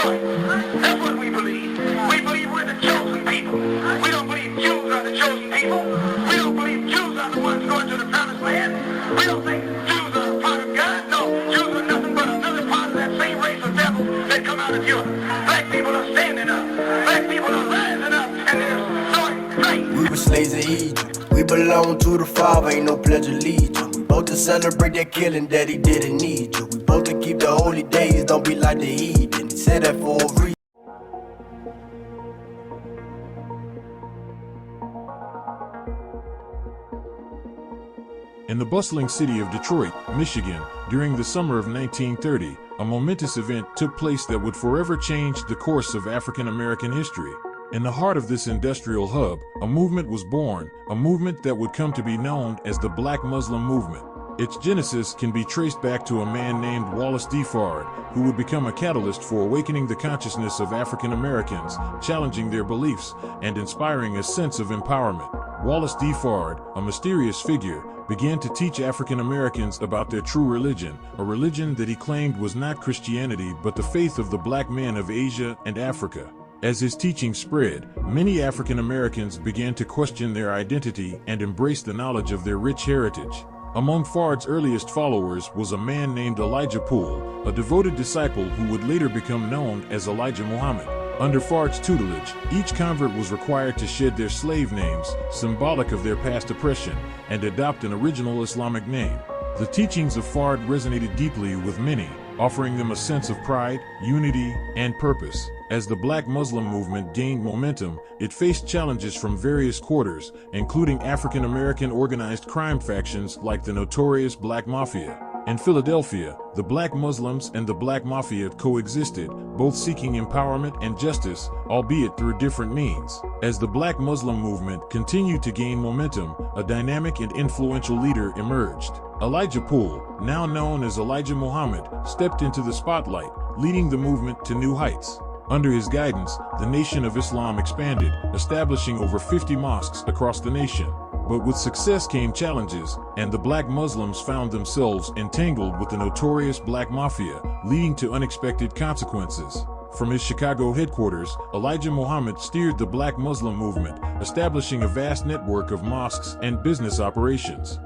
choice. That's what we believe. We believe we're the chosen people. We don't believe Jews are the chosen people. We don't believe Jews are the ones going to the promised land. We don't think Jews are a part of God. No, Jews are nothing but another part of that same race of devils that come out of Europe. Black people are standing up. Black people are rising up, and they're starting fight. We were slaves in Egypt. We belong to the Father, ain't no pledge of allegiance. We both to celebrate that killing that he didn't need you. We both to keep the holy days, don't be like the heathen. He said that for a reason. In the bustling city of Detroit, Michigan, during the summer of 1930, a momentous event took place that would forever change the course of African American history. In the heart of this industrial hub, a movement was born, a movement that would come to be known as the Black Muslim movement. Its genesis can be traced back to a man named Wallace D. Fard, who would become a catalyst for awakening the consciousness of African Americans, challenging their beliefs, and inspiring a sense of empowerment. Wallace D. Fard, a mysterious figure, began to teach African Americans about their true religion, a religion that he claimed was not Christianity but the faith of the black men of Asia and Africa. As his teaching spread, many African Americans began to question their identity and embrace the knowledge of their rich heritage. Among Fard's earliest followers was a man named Elijah Poole, a devoted disciple who would later become known as Elijah Muhammad. Under Fard's tutelage, each convert was required to shed their slave names, symbolic of their past oppression, and adopt an original Islamic name. The teachings of Fard resonated deeply with many, offering them a sense of pride, unity, and purpose. As the Black Muslim movement gained momentum, it faced challenges from various quarters, including African American organized crime factions like the notorious Black Mafia. In Philadelphia, the Black Muslims and the Black Mafia coexisted, both seeking empowerment and justice, albeit through different means. As the Black Muslim movement continued to gain momentum, a dynamic and influential leader emerged. Elijah Poole, now known as Elijah Muhammad, stepped into the spotlight, leading the movement to new heights. Under his guidance, the Nation of Islam expanded, establishing over 50 mosques across the nation. But with success came challenges, and the Black Muslims found themselves entangled with the notorious Black Mafia, leading to unexpected consequences. From his Chicago headquarters, Elijah Muhammad steered the Black Muslim movement, establishing a vast network of mosques and business operations.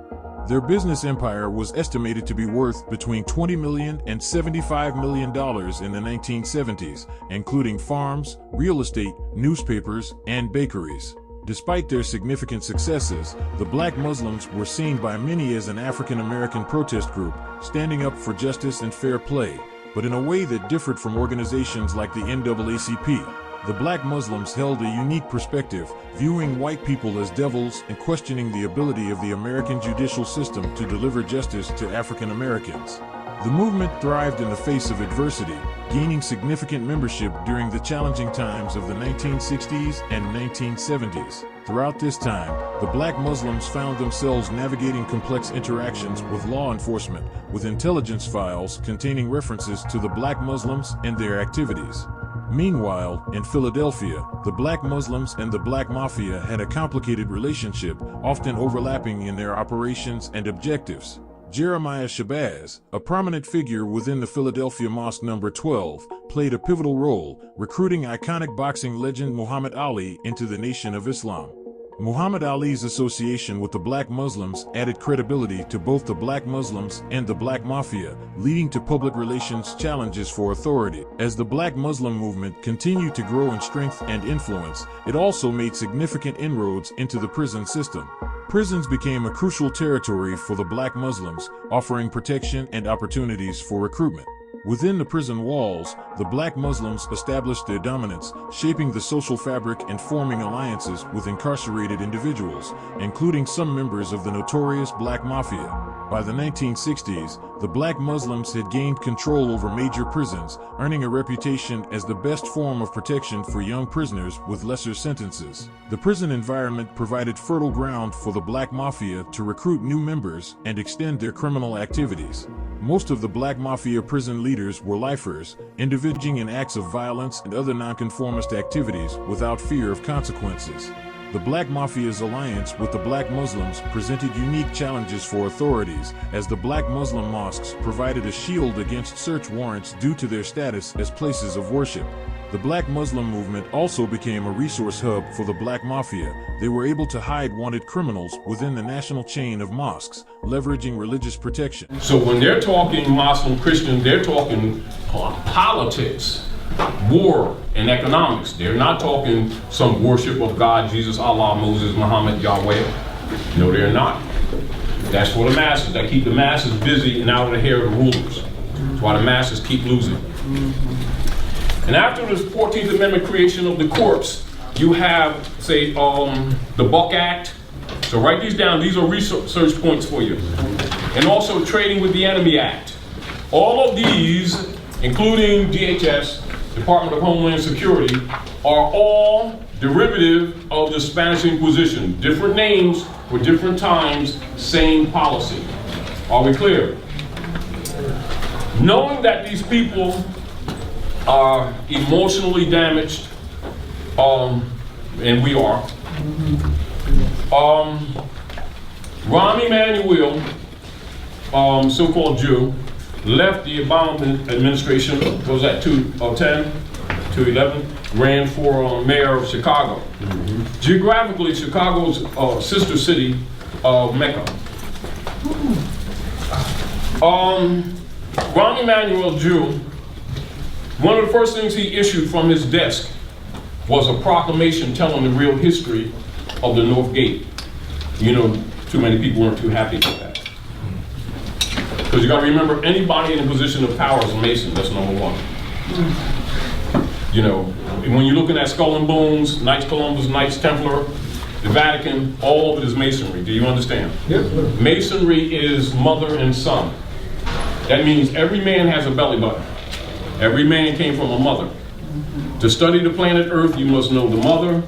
Their business empire was estimated to be worth between $20 million and $75 million in the 1970s, including farms, real estate, newspapers, and bakeries. Despite their significant successes, the Black Muslims were seen by many as an African American protest group, standing up for justice and fair play, but in a way that differed from organizations like the NAACP. The Black Muslims held a unique perspective, viewing white people as devils and questioning the ability of the American judicial system to deliver justice to African Americans. The movement thrived in the face of adversity, gaining significant membership during the challenging times of the 1960s and 1970s. Throughout this time, the Black Muslims found themselves navigating complex interactions with law enforcement, with intelligence files containing references to the Black Muslims and their activities. Meanwhile, in Philadelphia, the Black Muslims and the Black Mafia had a complicated relationship, often overlapping in their operations and objectives. Jeremiah Shabazz, a prominent figure within the Philadelphia Mosque No. 12, played a pivotal role, recruiting iconic boxing legend Muhammad Ali into the Nation of Islam. Muhammad Ali's association with the Black Muslims added credibility to both the Black Muslims and the Black Mafia, leading to public relations challenges for authority. As the Black Muslim movement continued to grow in strength and influence, it also made significant inroads into the prison system. Prisons became a crucial territory for the Black Muslims, offering protection and opportunities for recruitment. Within the prison walls, the Black Muslims established their dominance, shaping the social fabric and forming alliances with incarcerated individuals, including some members of the notorious Black Mafia. By the 1960s, the Black Muslims had gained control over major prisons, earning a reputation as the best form of protection for young prisoners with lesser sentences. The prison environment provided fertile ground for the Black Mafia to recruit new members and extend their criminal activities. Most of the Black Mafia prison leaders were lifers, engaging in acts of violence and other nonconformist activities without fear of consequences. The Black Mafia's alliance with the Black Muslims presented unique challenges for authorities, as the Black Muslim mosques provided a shield against search warrants due to their status as places of worship. The Black Muslim movement also became a resource hub for the Black Mafia. They were able to hide wanted criminals within the national chain of mosques, leveraging religious protection. So when they're talking Muslim Christian, they're talking politics, war, and economics. They're not talking some worship of God, Jesus, Allah, Moses, Muhammad, Yahweh. No, they're not. That's for the masses. That keep the masses busy and out of the hair of the rulers. That's why the masses keep losing. And after the 14th Amendment creation of the courts, you have, say, the Buck Act. So write these down. These are research points for you. And also Trading with the Enemy Act. All of these, including DHS, Department of Homeland Security, are all derivative of the Spanish Inquisition. Different names for different times, same policy. Are we clear? Knowing that these people are emotionally damaged, and we are. Rahm Emanuel, so-called Jew, left the Obama administration, what was that, 2010, 2011, ran for mayor of Chicago. Geographically, Chicago's sister city of Mecca. Rahm Emanuel, Jew, one of the first things he issued from his desk was a proclamation telling the real history of the North Gate. You know, too many people weren't too happy with that. Because you got to remember, anybody in a position of power is a Mason. That's number one. You know, when you're looking at Skull and Bones, Knights Columbus, Knights Templar, the Vatican, all of it is Masonry. Do you understand? Yes, sir. Masonry is mother and son. That means every man has a belly button. Every man came from a mother. To study the planet Earth, you must know the mother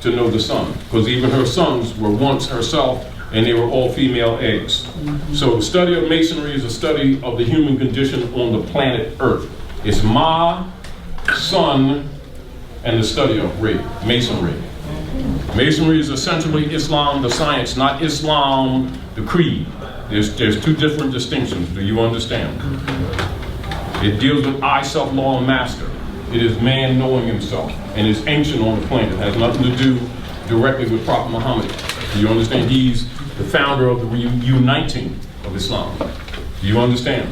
to know the son. Because even her sons were once herself, and they were all female eggs. So the study of Masonry is a study of the human condition on the planet Earth. It's Ma, Son, and the study of Masonry. Masonry is essentially Islam, the science, not Islam, the creed. There's two different distinctions. Do you understand? It deals with I, self, law, and master. It is man knowing himself, and it's ancient on the planet. It has nothing to do directly with Prophet Muhammad. Do you understand? He's the founder of the reuniting of Islam. Do you understand?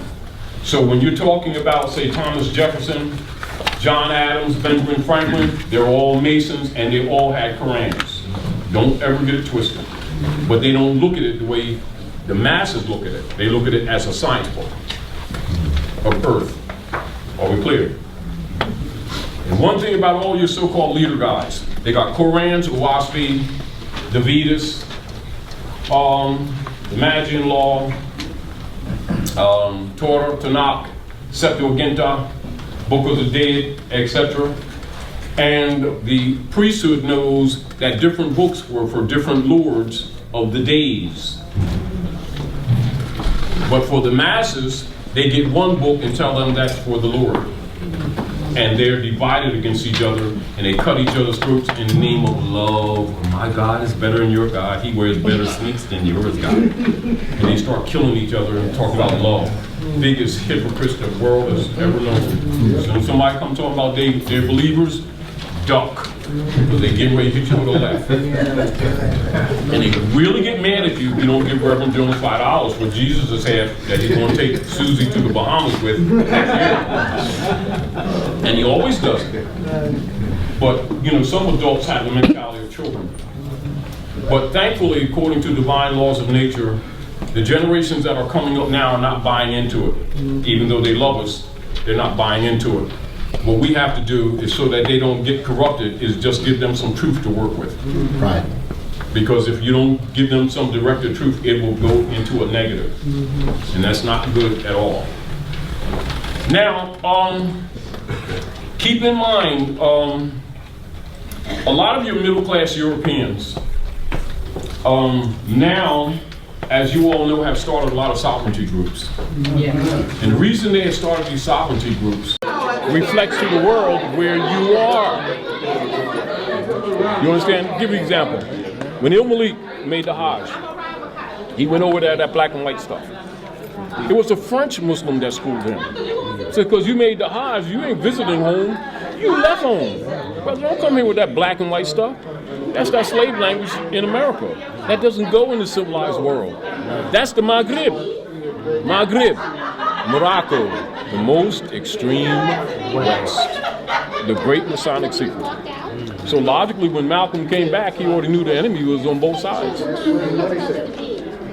So when you're talking about, say, Thomas Jefferson, John Adams, Benjamin Franklin, they're all Masons, and they all had Qurans. Don't ever get it twisted. But they don't look at it the way the masses look at it. They look at it as a science book of Earth. Are we clear? And one thing about all your so-called leader guys, they got Qurans, Uwaspi, the Vedas, the Magian Law, Torah, Tanakh, Septuaginta, Book of the Dead, etc. And the priesthood knows that different books were for different lords of the days. But for the masses, they get one book and tell them that's for the Lord. And they're divided against each other, and they cut each other's throats in the name of love. My God is better than your God. He wears better sneaks than yours, God. And they start killing each other and talk about love. Biggest hypocrites the world has ever known. So when somebody comes talking about they're believers, duck. Because they get ready to hit you with a left. And they really get mad at you if you don't give Reverend Jones $5 for Jesus has had that he's going to take Susie to the Bahamas with next year. And he always does it. But, you know, some adults have the mentality of children. But thankfully, according to divine laws of nature, the generations that are coming up now are not buying into it. Even though they love us, they're not buying into it. What we have to do is, so that they don't get corrupted, is just give them some truth to work with. Right. Because if you don't give them some directed truth, it will go into a negative. And that's not good at all. Now, keep in mind, a lot of your middle-class Europeans now, as you all know, have started a lot of sovereignty groups. Yeah. And the reason they have started these sovereignty groups reflects to the world where you are. You understand? Give you an example. When Il Malik made the Hajj, he went over there, that black and white stuff. It was a French Muslim that schooled him. So because you made the Hajj, you ain't visiting home, you left home. Brother, don't come here with that black and white stuff. That's that slave language in America. That doesn't go in the civilized world. That's the Maghrib. Maghrib, Morocco, the most extreme west, the great Masonic secret. So logically, when Malcolm came back, he already knew the enemy was on both sides.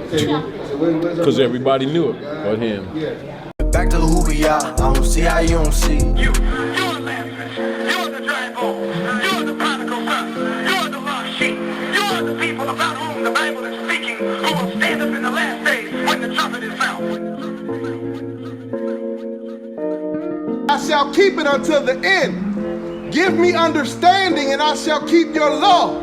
Because everybody knew it but him. Back to who we are, I don't see how you don't see. You're Lazarus. You're the dry bones. You're the prodigal son. You're the lost sheep. You're the people about whom the Bible is speaking, who will stand up in the last days when the trumpet is sounded. I shall keep it until the end. Give me understanding, and I shall keep your law.